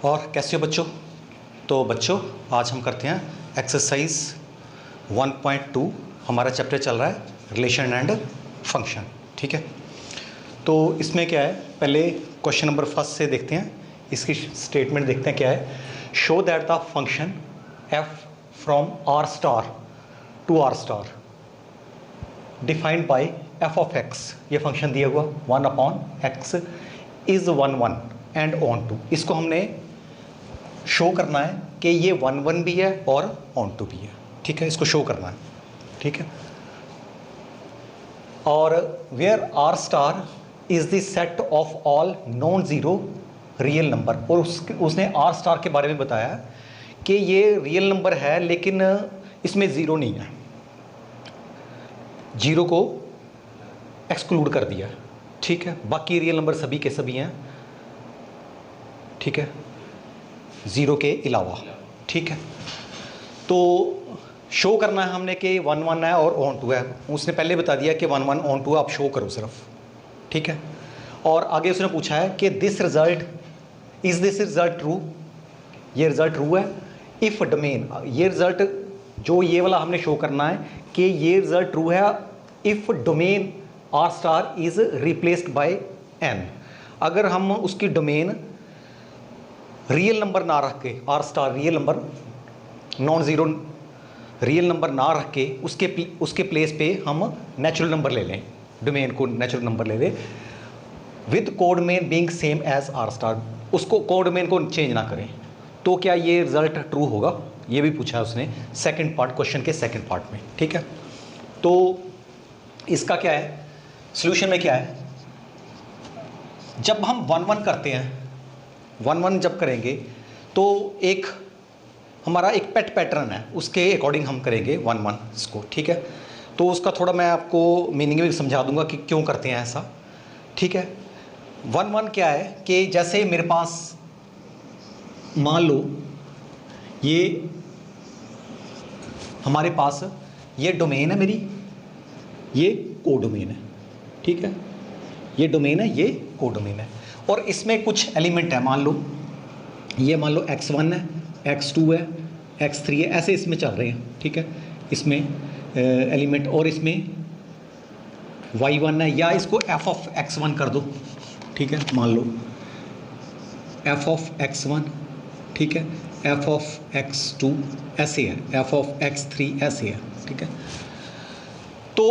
और कैसे हो बच्चों? तो बच्चों आज हम करते हैं एक्सरसाइज 1.2। हमारा चैप्टर चल रहा है रिलेशन एंड फंक्शन। ठीक है, तो इसमें क्या है, पहले क्वेश्चन नंबर फर्स्ट से देखते हैं। इसकी स्टेटमेंट देखते हैं क्या है। Show that the function f from R star to R star defined by f of x, ये फंक्शन दिया हुआ 1/x is 1 and on to. इसको हमने शो करना है कि ये 1 भी है और ऑन टू भी है। ठीक है, इसको शो करना है। ठीक है, और where R star is the set of all non zero real number. और उसने आर स्टार के बारे में बताया कि ये रियल नंबर है लेकिन इसमें ज़ीरो नहीं है, जीरो को एक्सक्लूड कर दिया। ठीक है, बाकी रियल नंबर सभी के सभी हैं। ठीक है, ज़ीरो के अलावा। ठीक है, तो शो करना है हमने कि 1 है और ऑन टू है। उसने पहले बता दिया कि 1 ऑन टू आप शो करो सिर्फ। ठीक है, और आगे उसने पूछा है कि this result is this result true, ये रिजल्ट ट्रू है इफ़ डोमेन। ये रिजल्ट जो ये वाला हमने शो करना है कि ये रिजल्ट ट्रू है if domain R star is replaced by N. अगर हम उसकी डोमेन रियल नंबर ना रख के, R star real number non zero real number ना रख के उसके प्लेस पे हम नेचुरल नंबर ले लें, डोमेन को नेचुरल नंबर ले लें with codomain being same as R star, उसको कोडमेन को चेंज ना करें, तो क्या ये रिजल्ट ट्रू होगा? ये भी पूछा है उसने सेकंड पार्ट, क्वेश्चन के सेकंड पार्ट में। ठीक है, तो इसका क्या है, सॉल्यूशन में क्या है, जब हम 1 करते हैं, 1 जब करेंगे तो एक हमारा एक पेट पैटर्न है, उसके अकॉर्डिंग हम करेंगे 1 इसको। ठीक है, तो उसका थोड़ा मैं आपको मीनिंग भी समझा दूंगा कि क्यों करते हैं ऐसा। ठीक है, 1 क्या है कि जैसे मेरे पास मान लो ये हमारे पास ये डोमेन है मेरी, ये कोडोमेन है। ठीक है, ये डोमेन है, ये कोडोमेन है, और इसमें कुछ एलिमेंट है। मान लो ये मान लो x1 है, x2 है, x3 है, ऐसे इसमें चल रहे हैं। ठीक है, इसमें एलिमेंट, और इसमें y1 है, या इसको f ऑफ x1 कर दो। ठीक है, मान लो f ऑफ x1, ठीक है, f ऑफ x2 ऐसे है, f ऑफ x3 ऐसे है। ठीक है, तो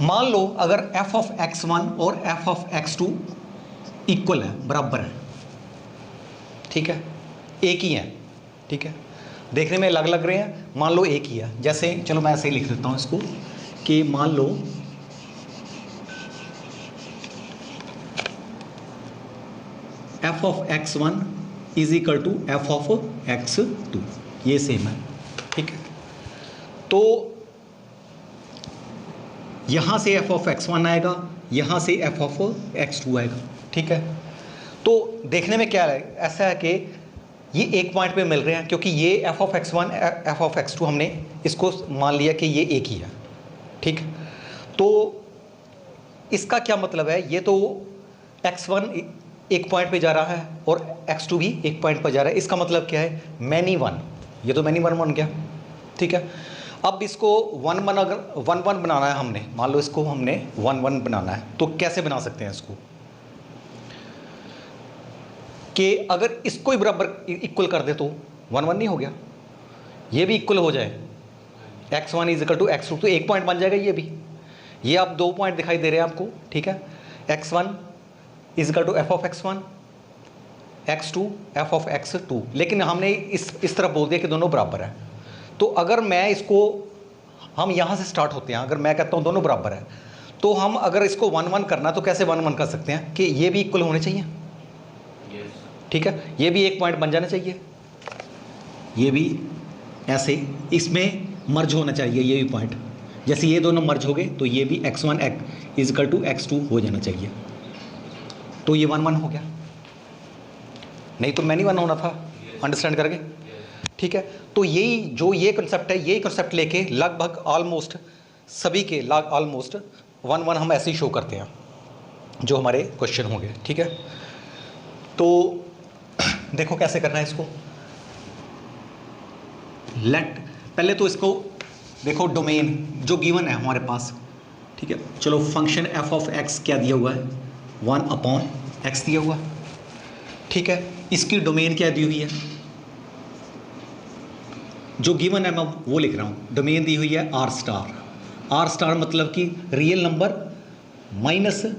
मान लो अगर f ऑफ x1 और f ऑफ x2 इक्वल है, बराबर है। ठीक है, एक ही है। ठीक है, देखने में अलग लग रहे हैं, मान लो एक ही है। जैसे चलो मैं ऐसे ही लिख देता हूँ इसको कि मान लो f of x1 is equal to f of x2, ये सेम है। ठीक है, तो यहाँ से f ऑफ x1 आएगा, यहाँ से f ऑफ x2 आएगा। ठीक है, तो देखने में क्या है, ऐसा है कि ये एक पॉइंट पे मिल रहे हैं, क्योंकि ये f of x1 f of x2 हमने इसको मान लिया कि ये एक ही है। ठीक, तो इसका क्या मतलब है, ये तो x1 एक पॉइंट पे जा रहा है और x2 भी एक पॉइंट पर जा रहा है। इसका मतलब क्या है, मैनी वन, ये तो मैनी वन बन गया। ठीक है, अब इसको 1 अगर 1 बनाना है हमने, मान लो इसको हमने 1 बनाना है, तो कैसे बना सकते हैं इसको कि अगर इसको ही बराबर इक्वल कर दे तो 1 नहीं हो गया, ये भी इक्वल हो जाए, x1 is equal to x2, तो एक पॉइंट बन जाएगा ये भी। ये आप 2 पॉइंट दिखाई दे रहे हैं आपको। ठीक है, x1 is equal to f of x1, x2 f of x2, लेकिन हमने इस तरफ बोल दिया कि दोनों बराबर है। तो अगर मैं इसको, हम यहाँ से स्टार्ट होते हैं, अगर मैं कहता हूँ दोनों बराबर है, तो हम अगर इसको 1 करना तो कैसे 1 कर सकते हैं कि ये भी इक्वल होने चाहिए। ठीक है, ये भी एक पॉइंट बन जाना चाहिए, ये भी ऐसे इसमें मर्ज होना चाहिए, ये भी पॉइंट। जैसे ये दोनों मर्ज हो गए तो ये भी x1 is equal to x2 हो जाना चाहिए, तो ये 1 हो गया, नहीं तो मैनी 1 होना था। अंडरस्टैंड करके? ठीक है, तो यही जो ये कंसेप्ट है, यही कंसेप्ट लेके लगभग ऑलमोस्ट सभी के ऑलमोस्ट 1 हम ऐसे ही शो करते हैं जो हमारे क्वेश्चन होंगे। ठीक है, तो देखो कैसे करना है इसको। लेट पहले तो इसको देखो, डोमेन जो गिवन है हमारे पास, ठीक है। चलो फंक्शन एफ ऑफ एक्स क्या दिया हुआ है, 1/x दिया हुआ, ठीक है। इसकी डोमेन क्या दी हुई है, जो गिवन है मैं वो लिख रहा हूँ। डोमेन दी हुई है आर स्टार। आर स्टार मतलब कि रियल नंबर -0,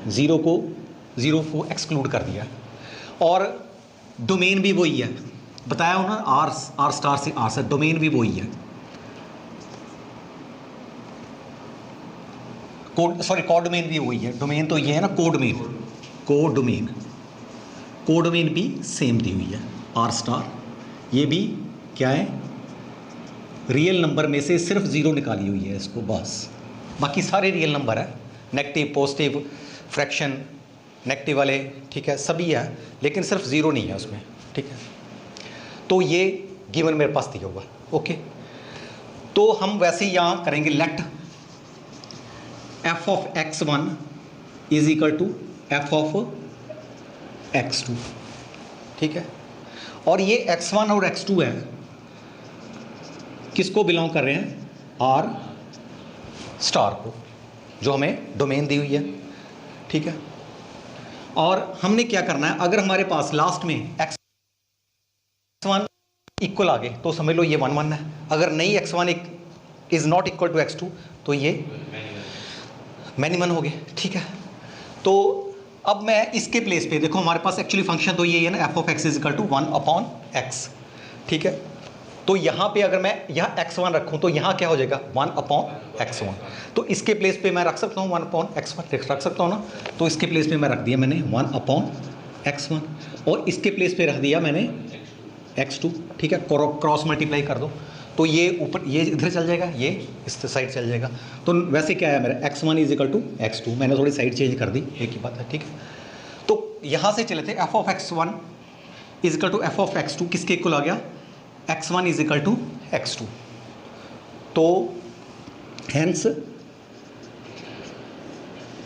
ज़ीरो को एक्सक्लूड कर दिया। और डोमेन भी वही है, बताया हो ना, आर स्टार से आर से, डोमेन भी वही है। कोडोमेन भी वही है। डोमेन तो ये है ना, कोडोमेन भी सेम दी हुई है, आर स्टार। ये भी क्या है, रियल नंबर में से सिर्फ 0 निकाली हुई है इसको, बस। बाकी सारे रियल नंबर है, नेगेटिव, पॉजिटिव, फ्रैक्शन, नेगेटिव वाले, ठीक है, सभी है, लेकिन सिर्फ 0 नहीं है उसमें, ठीक है। तो ये गिवन मेरे पास दिया हुआ, ओके। तो हम वैसे ही यहाँ करेंगे, let f of x1 is equal to f of x2, ठीक है। और ये x1 और x2 है, किसको बिलोंग कर रहे हैं, आर स्टार को, जो हमें डोमेन दी हुई है, ठीक है। और हमने क्या करना है, अगर हमारे पास लास्ट में x1 इक्वल आ गए तो समझ लो ये 1 1 है। अगर नहीं x1 is not equal to x2 तो ये मैनिमन हो गए, ठीक है। तो अब मैं इसके प्लेस पे देखो, हमारे पास एक्चुअली फंक्शन तो ये है ना, f of x is equal to 1/x, ठीक है। तो यहाँ पे अगर मैं यहाँ x1 रखूँ तो यहाँ क्या हो जाएगा, 1/x1। तो इसके प्लेस पे मैं रख सकता हूँ 1/x1, रख सकता हूँ ना। तो इसके प्लेस पे मैं रख दिया मैंने 1/x1, और इसके प्लेस पे रख दिया मैंने x2, ठीक है। क्रॉस मल्टीप्लाई कर दो तो ये ऊपर, ये इधर चल जाएगा, ये इस साइड चल जाएगा। तो वैसे क्या है मेरा, x1 is equal to x2, मैंने थोड़ी साइड चेंज कर दी, एक ही बात है, ठीक है। तो यहाँ से चले थे, f of x1 is equal to f of x2 किसके इक्वल आ गया, x1 is equal to x2। तो हेंस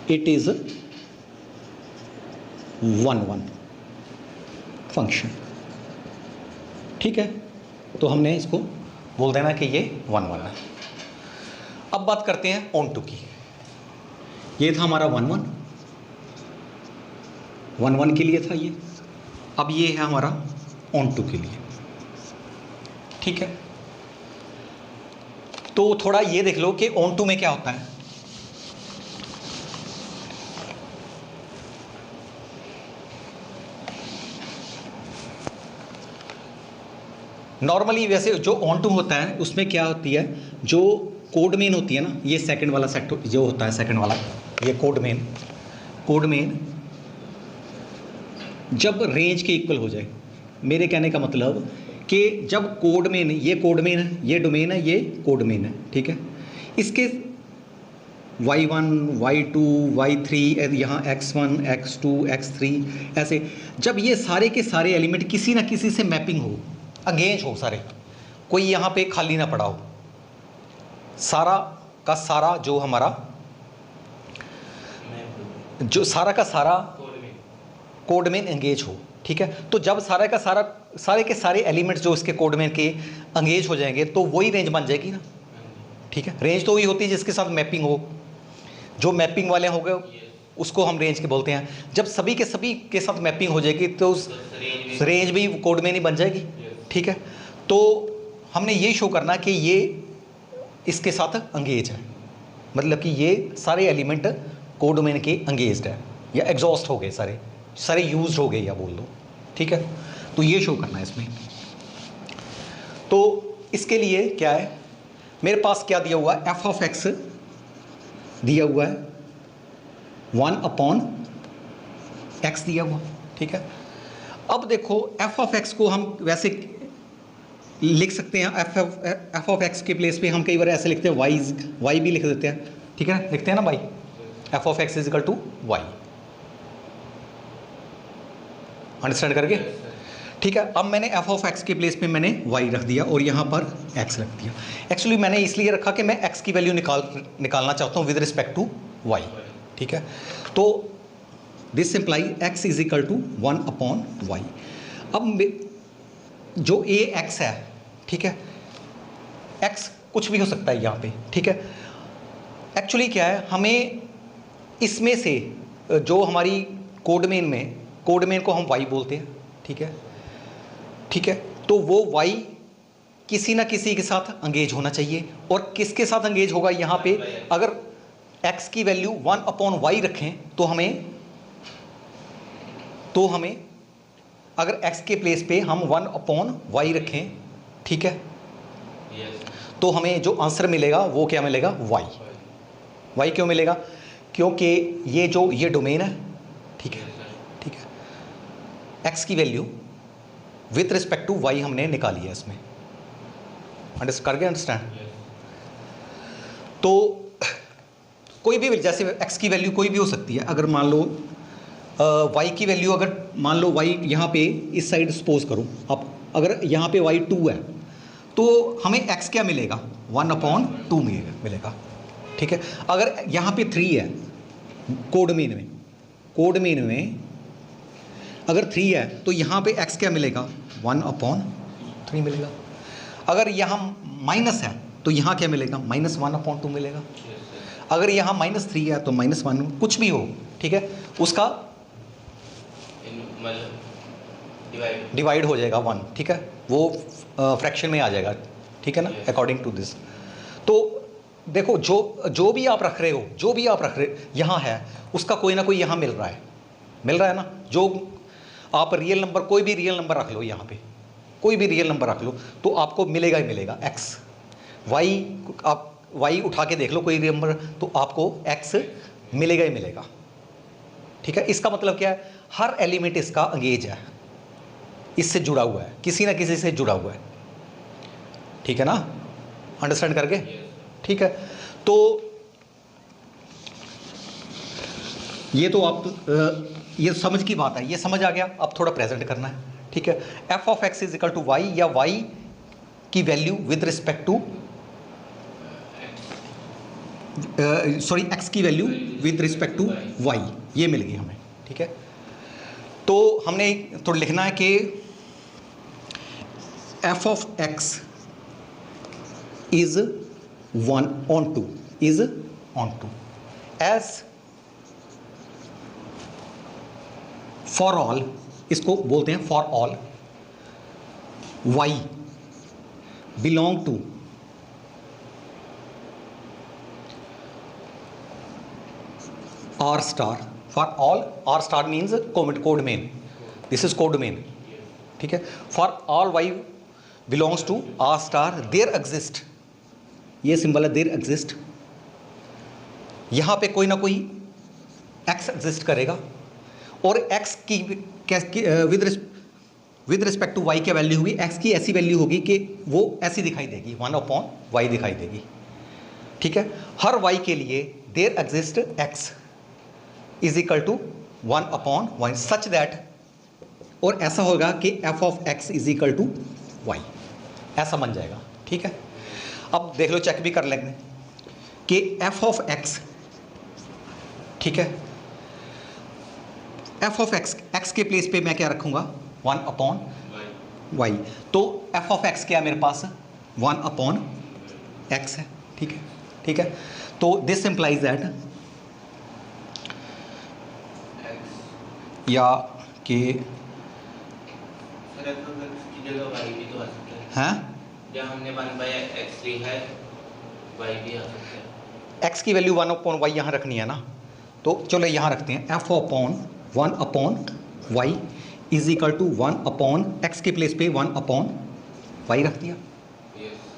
इट इज 1 1 फंक्शन, ठीक है। तो हमने इसको बोल देना कि ये 1 1 है। अब बात करते हैं ऑन टू की। ये था हमारा 1 1 के लिए था ये। अब ये है हमारा ऑन टू के लिए, ठीक है। तो थोड़ा ये देख लो कि ऑन टू में क्या होता है। नॉर्मली वैसे जो ऑन टू होता है उसमें क्या होती है, जो कोड मेन होती है ना, ये सेकंड वाला सेट जो होता है, सेकंड वाला ये कोड मेन जब रेंज के इक्वल हो जाए। मेरे कहने का मतलब कि जब कोड मेन, ये कोड मेन है, ये डोमेन है, ये कोड मेन है, ठीक है। इसके y1 y2 y3 यहाँ x1 x2 x3 ऐसे, जब ये सारे के सारे एलिमेंट किसी ना किसी से मैपिंग हो, अंगेज हो सारे, कोई यहाँ पे खाली ना पड़ा हो, सारा का सारा जो हमारा, जो सारा का सारा कोड में एंगेज हो, ठीक है। तो जब सारे का सारा, सारे के सारे एलिमेंट्स जो इसके कोड में के एंगेज हो जाएंगे तो वही रेंज बन जाएगी ना, ठीक है। रेंज तो वही होती है जिसके साथ मैपिंग हो, जो मैपिंग वाले हो गए उसको हम रेंज के बोलते हैं। जब सभी के साथ मैपिंग हो जाएगी तो उस रेंज भी कोड में नहीं बन जाएगी, ठीक है। तो हमने ये शो करना कि ये इसके साथ एंगेज है, मतलब कि ये सारे एलिमेंट कोड डोमेन के एंगेज्ड है या एग्जॉस्ट हो गए, सारे यूज्ड हो गए या बोल दो, ठीक है। तो ये शो करना है इसमें। तो इसके लिए क्या है, मेरे पास क्या दिया हुआ है, f of x दिया हुआ है 1/x दिया हुआ, ठीक है। अब देखो f of x को हम वैसे लिख सकते हैं, f of x के प्लेस पे हम कई बार ऐसे लिखते हैं y भी लिख देते हैं, ठीक है, लिखते हैं ना y, f of x is equal to y, understand करके, ठीक है। अब मैंने f of x के प्लेस पे मैंने y रख दिया और यहाँ पर x रख दिया। एक्चुअली मैंने इसलिए रखा कि मैं x की वैल्यू निकालना चाहता हूँ विद रिस्पेक्ट टू y, ठीक है। तो this imply x is equal to 1/y। अब जो ए एक्स है, ठीक है, x कुछ भी हो सकता है यहाँ पे, ठीक है। एक्चुअली क्या है, हमें इसमें से जो हमारी कोडमेन में, कोडमेन को हम y बोलते हैं, ठीक है, ठीक है। तो वो y किसी ना किसी के साथ अंगेज होना चाहिए, और किसके साथ अंगेज होगा यहाँ पे, अगर x की वैल्यू 1/y रखें तो हमें अगर x के प्लेस पे हम 1/y रखें, ठीक है, तो हमें जो आंसर मिलेगा वो क्या मिलेगा, y क्यों मिलेगा, क्योंकि ये डोमेन है, ठीक है, ठीक है। x की value with respect to y हमने निकाली है इसमें, अंडरस्टैंड। तो कोई भी, जैसे x की वैल्यू कोई भी हो सकती है, अगर मान लो y की वैल्यू, अगर मान लो y यहाँ पे इस साइड सपोज करूँ आप, अगर यहाँ पे y 2 है तो हमें x क्या मिलेगा, 1/2 मिलेगा, ठीक है। अगर यहाँ पे 3 है, कोडमेन में अगर 3 है तो यहाँ पे x क्या मिलेगा, 1/3 मिलेगा। अगर यहाँ माइनस है तो यहाँ क्या मिलेगा, -1/2 मिलेगा। अगर यहाँ -3 है तो -1, कुछ भी हो, ठीक है, उसका डिवाइड हो जाएगा 1, ठीक है, वो फ्रैक्शन में आ जाएगा, ठीक है ना, अकॉर्डिंग टू दिस। तो देखो जो भी आप रख रहे हो, यहाँ है, उसका कोई ना कोई यहाँ मिल रहा है ना। जो आप रियल नंबर, कोई भी रियल नंबर रख लो, यहाँ पे कोई भी रियल नंबर रख लो तो आपको मिलेगा ही मिलेगा x। आप y उठा के देख लो कोई नंबर, तो आपको x मिलेगा ही मिलेगा, ठीक है। इसका मतलब क्या है, हर एलिमेंट इसका अंगेज है, इससे जुड़ा हुआ है, किसी ना किसी से जुड़ा हुआ है, ठीक है ना, अंडरस्टैंड करके, ठीक है। तो ये तो आप ये समझ की बात है, ये समझ आ गया। अब थोड़ा प्रेजेंट करना है, ठीक है। f of x is equal to y, या y की value with respect to x की value with respect to y, ये मिल गई हमें, ठीक है। तो हमने तो लिखना है कि f of x is 1/2 as for all, इसको बोलते हैं for all y belong to R star, for all R star means code main, this is code main, ठीक है। for all y belongs to R star, there exist, ये symbol है there exist, यहाँ पे कोई ना कोई x एग्जिस्ट करेगा, और x की विद रिस्पेक्ट टू y की वैल्यू होगी, x की ऐसी वैल्यू होगी कि वो ऐसी दिखाई देगी, 1/y दिखाई देगी, ठीक है। हर y के लिए there exist x is equal to 1/y such that, और ऐसा होगा कि f of x is equal to y, ऐसा बन जाएगा, ठीक है। अब देख लो, चेक भी कर लेंगे कि f ऑफ x, ठीक है, f ऑफ x के प्लेस पे मैं क्या रखूंगा, 1/y, तो f ऑफ x क्या मेरे पास 1/x है, ठीक है, ठीक है। तो दिस इम्प्लाइज दैट, या कि हैं, जब हमने 1/x लिखा है, y भी आ सकता है, x की वैल्यू 1/y यहाँ रखनी है ना, तो चलो यहाँ रखते हैं, f upon 1/y is equal to 1/x के प्लेस पे 1/y रख दिया,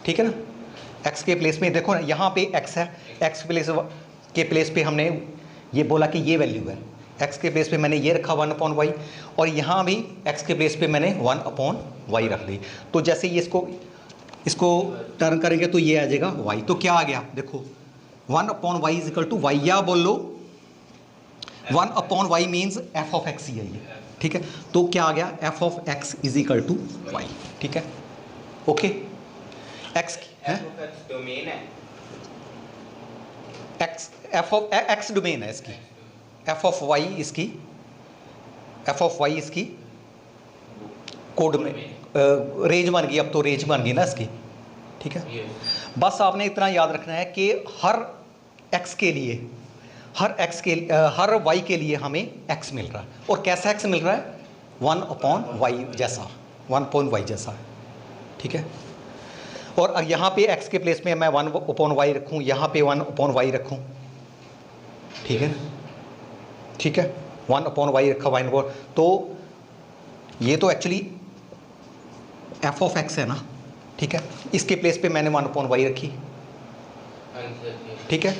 ठीक है ना। x के प्लेस में देखो ना, यहाँ पे x है, x के प्लेस पे हमने ये बोला कि ये वैल्यू है, x के प्लेस पे मैंने ये रखा 1/y, और यहाँ भी x के प्लेस पे मैंने 1/y रख दी। तो जैसे ये इसको टर्न करेंगे तो ये आ जाएगा y, तो क्या आ गया देखो, 1/y is equal to y, या बोल लो 1/y means f of x ही है ये, ठीक है। तो क्या आ गया, f of x is equal to y, ठीक है, ओके। x है, डोमेन है, f ऑफ x डोमेन है इसकी, f ऑफ y इसकी एफ ऑफ वाई इसकी कोड में रेंज बन गई, अब तो रेंज बन गई ना इसकी, ठीक है। Yes. बस आपने इतना याद रखना है कि हर x के लिए, हर y के लिए हमें x मिल रहा है, और कैसा x मिल रहा है, 1/y जैसा, 1/y जैसा, ठीक है। और यहाँ पे x के प्लेस में मैं 1/y रखूँ, यहाँ पे 1/y रखूँ, ठीक है, ठीक है, 1/y रखा y, तो ये तो एक्चुअली f ऑफ x है ना, ठीक है। इसके प्लेस पे मैंने 1/y रखी, ठीक है,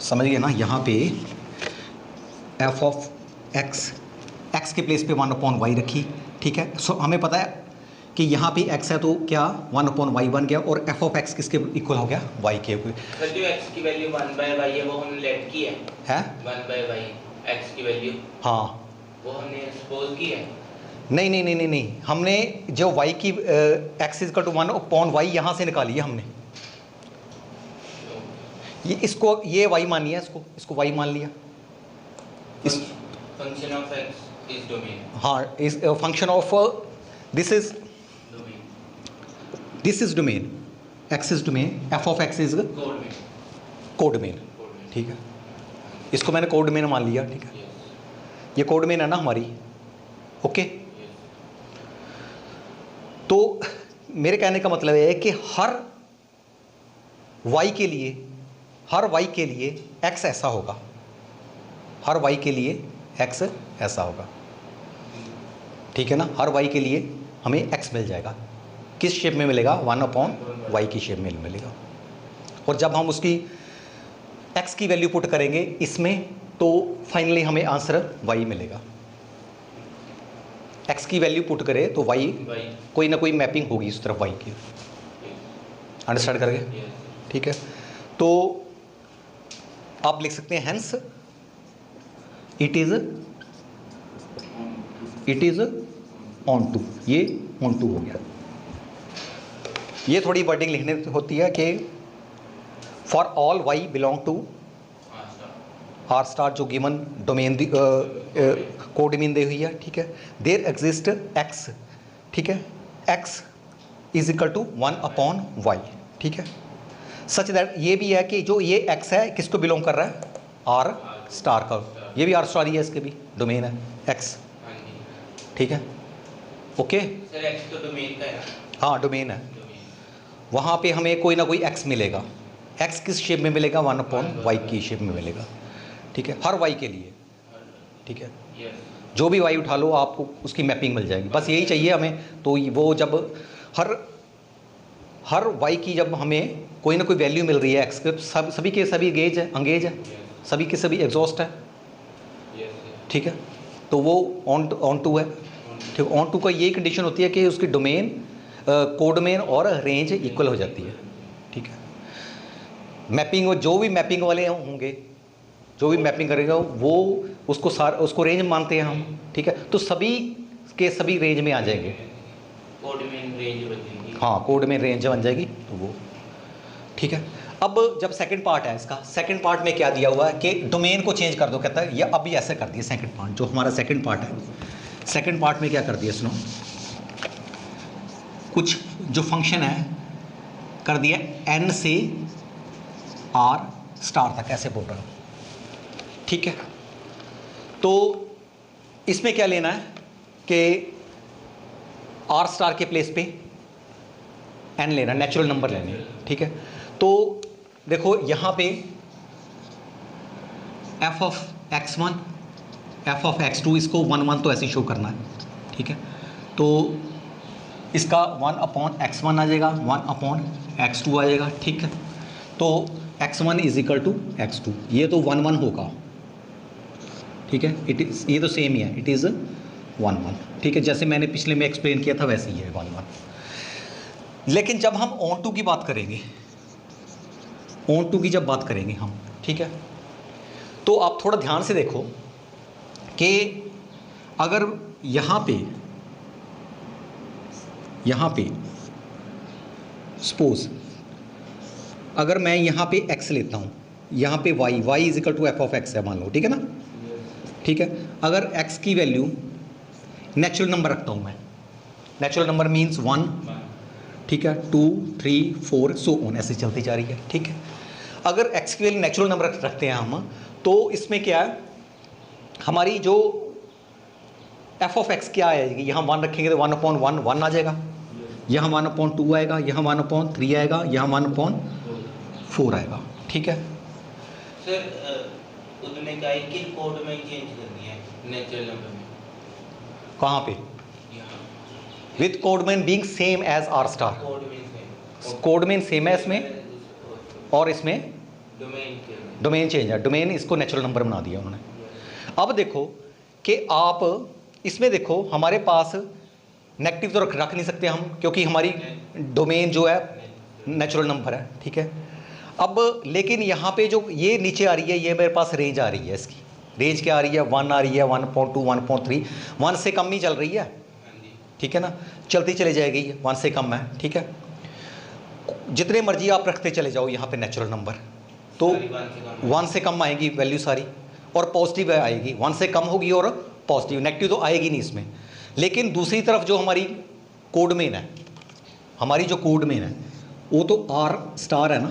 समझिए ना। यहाँ पे f ऑफ x के प्लेस पे 1/y रखी, ठीक है। सो हमें पता है कि यहाँ पे x है तो क्या 1/y बन गया, और f ऑफ x किसके इक्वल हो गया, y के इक्वल। सर जो x की वैल्यू 1/y है वो हमने लेट की है 1/y x की वैल्यू, हाँ, वो हमने सपोज की है। नहीं, हमने जो y की x इक्वल टू 1/y यहाँ से निकाली है हमने, ये इसको, ये y मान लिया, इसको y मान लिया। इस function of x is domain, हाँ, इस function of this is domain, x is domain, f of x is कोडमेन, ठीक है। इसको मैंने कोडमेन मान लिया, ठीक है। ये कोडमेन है ना हमारी, ओके। तो मेरे कहने का मतलब है कि हर y के लिए x ऐसा होगा, हर y के लिए x ऐसा होगा, ठीक है ना। हर y के लिए हमें x मिल जाएगा, किस शेप में मिलेगा, 1/y की शेप में मिलेगा। और जब हम उसकी x की वैल्यू पुट करेंगे इसमें, तो फाइनली हमें आंसर y मिलेगा। x की वैल्यू पुट करे तो y कोई ना कोई मैपिंग होगी इस तरफ y की, अंडरस्टैंड करके, ठीक है। तो आप लिख सकते हैं hence it is onto, ये ऑन टू हो गया। ये थोड़ी वर्डिंग लिखने होती है कि for all y belong to R star, जो गिवन डोमेन कोडोमेन दी हुई है, ठीक है। देयर एग्जिस्ट x, ठीक है, x is equal to 1/y, ठीक है। सच दैट ये भी है कि जो ये x है किसको बिलोंग कर रहा है, आर स्टार का, ये भी आर स्टार ही है, इसके भी डोमेन है x, ठीक है, ओके। सर x तो डोमेन का है, हाँ डोमेन है, वहाँ पे हमें कोई ना कोई x मिलेगा। x किस शेप में मिलेगा, 1/y की शेप में मिलेगा, ठीक है, हर y के लिए, ठीक है। जो भी y उठा लो आपको उसकी मैपिंग मिल जाएगी, बस यही चाहिए हमें। तो वो जब हर y की जब हमें कोई ना कोई वैल्यू मिल रही है x के, सभी के सभी अंगेज है, सभी के सभी एग्जॉस्ट है, ठीक है। तो वो ऑन टू है, ठीक। ऑन टू का ये कंडीशन होती है कि उसकी डोमेन, कोडोमेन और रेंज इक्वल हो जाती है, ठीक है। मैपिंग, जो भी मैपिंग वाले होंगे, जो भी मैपिंग करेगा वो उसको रेंज मानते हैं हम, ठीक है। तो सभी के सभी रेंज में आ जाएंगे, कोडोमेन रेंज बन जाएगी, हाँ कोडोमेन रेंज बन जाएगी, तो वो ठीक है। अब जब सेकंड पार्ट है इसका, सेकंड पार्ट में क्या दिया हुआ है कि डोमेन को चेंज कर दो, कहता है ये अभी ऐसे कर दिया। सेकंड पार्ट जो हमारा सेकंड पार्ट है, सेकंड पार्ट में क्या कर दिया, सुनो, कुछ जो फंक्शन है कर दिया n से r स्टार तक, ऐसे बोल रहा हूँ, ठीक है। तो इसमें क्या लेना है कि r स्टार के प्लेस पे n लेना, नेचुरल नंबर लेने, ठीक है। तो देखो यहाँ पे f of x1, f of x2, इसको 1 तो ऐसे शो करना है, ठीक है। तो इसका 1/x1 आ जाएगा, 1/x2 आ जाएगा, ठीक है। तो x1 is equal to x2, ये तो 1 होगा, ठीक है। ये तो सेम ही है, इट इज़ 1, ठीक है। जैसे मैंने पिछले में एक्सप्लेन किया था वैसे ही है 1। लेकिन जब हम ऑन टू की बात करेंगे, ऑन टू की जब बात करेंगे हम, ठीक है, तो आप थोड़ा ध्यान से देखो कि अगर यहाँ पे सपोज अगर मैं यहाँ पे x लेता हूँ, यहाँ पे y is equal to f of x है मान लो, ठीक है ना। ठीक है। अगर x की वैल्यू नेचुरल नंबर रखता हूँ मैं, नेचुरल नंबर मीन्स 1, ठीक है, 2, 3, 4 सो ऑन, ऐसे चलती जा रही है, ठीक है। अगर x की वैल्यू नेचुरल नंबर रखते हैं हम, तो इसमें क्या है, हमारी जो f ऑफ x क्या आएगी, यहाँ 1 रखेंगे तो 1/1 1 आ जाएगा, यहाँ 1/2 आएगा, यहाँ 1/3 आएगा, यहाँ 1/4 आएगा, ठीक है। सर उसमें क्या है कि कोड में चेंज कर दिया है नेचुरल नंबर में। कहाँ पे? With codomain being same as R star, codomain same है इसमें और इसमें डोमेन चेंज है, डोमेन इसको नेचुरल नंबर बना दिया उन्होंने। अब देखो कि आप इसमें देखो हमारे पास नेगेटिव तो रख नहीं सकते हम, क्योंकि हमारी डोमेन जो है नेचुरल नंबर है, ठीक है। अब लेकिन यहाँ पे जो ये नीचे आ रही है, ये मेरे पास रेंज आ रही है, इसकी रेंज क्या आ रही है, 1 आ रही है, 1.2, 1.3, 1 से कम ही चल रही है, ठीक है ना, चलती चले जाएगी, 1 से कम है, ठीक है। जितने मर्जी आप रखते चले जाओ यहाँ पे नेचुरल नंबर, तो 1 से कम आएगी वैल्यू सारी, और पॉजिटिव आएगी, 1 से कम होगी और पॉजिटिव, नेगेटिव तो आएगी नहीं इसमें। लेकिन दूसरी तरफ जो हमारी कोडमेन है, हमारी जो कोडमेन है वो तो आर स्टार है ना,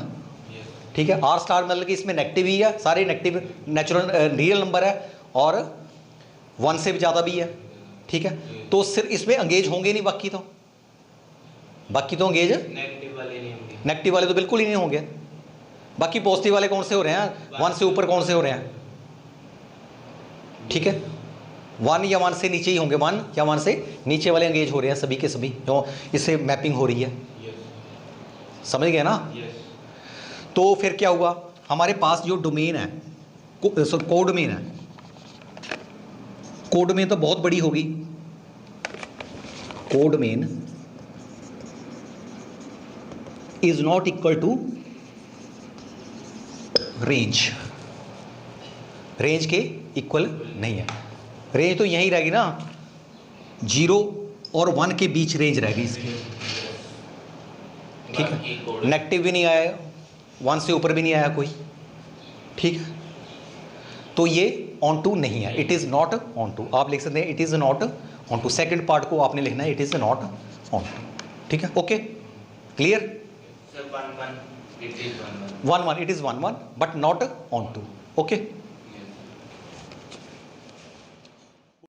ठीक है। आर स्टार मतलब कि इसमें नेगेटिव ही है, सारे नेगेटिव नेचुरल रियल नंबर है और 1 से भी ज़्यादा भी है, ठीक है। तो सिर्फ इसमें एंगेज होंगे नहीं, बाकी तो एंगेज नेगेटिव वाले तो बिल्कुल ही नहीं होंगे। बाकी पॉजिटिव वाले कौन से हो रहे हैं, 1 से ऊपर कौन से हो रहे हैं, ठीक है, 1 या 1 से नीचे ही होंगे, 1 या 1 से नीचे वाले एंगेज हो रहे हैं सभी के सभी, जो इससे मैपिंग हो रही है, समझ गए ना। तो फिर क्या हुआ, हमारे पास जो डोमेन है, कोडमेन है, कोडमेन तो बहुत बड़ी होगी, codomain is not equal to range, range के इक्वल नहीं है। रेंज तो यही रहेगी ना, 0 और 1 के बीच रेंज रहेगी इसकी, ठीक है। नेगेटिव भी नहीं आया, 1 से ऊपर भी नहीं आया कोई, ठीक है। तो ये ऑन टू नहीं है, it is not onto, आप लिख सकते हैं it is not onto. Second part को आपने लिखना है it is not onto, ठीक है, okay, clear. 1 1 1 1 it is 1 1 but not onto, okay.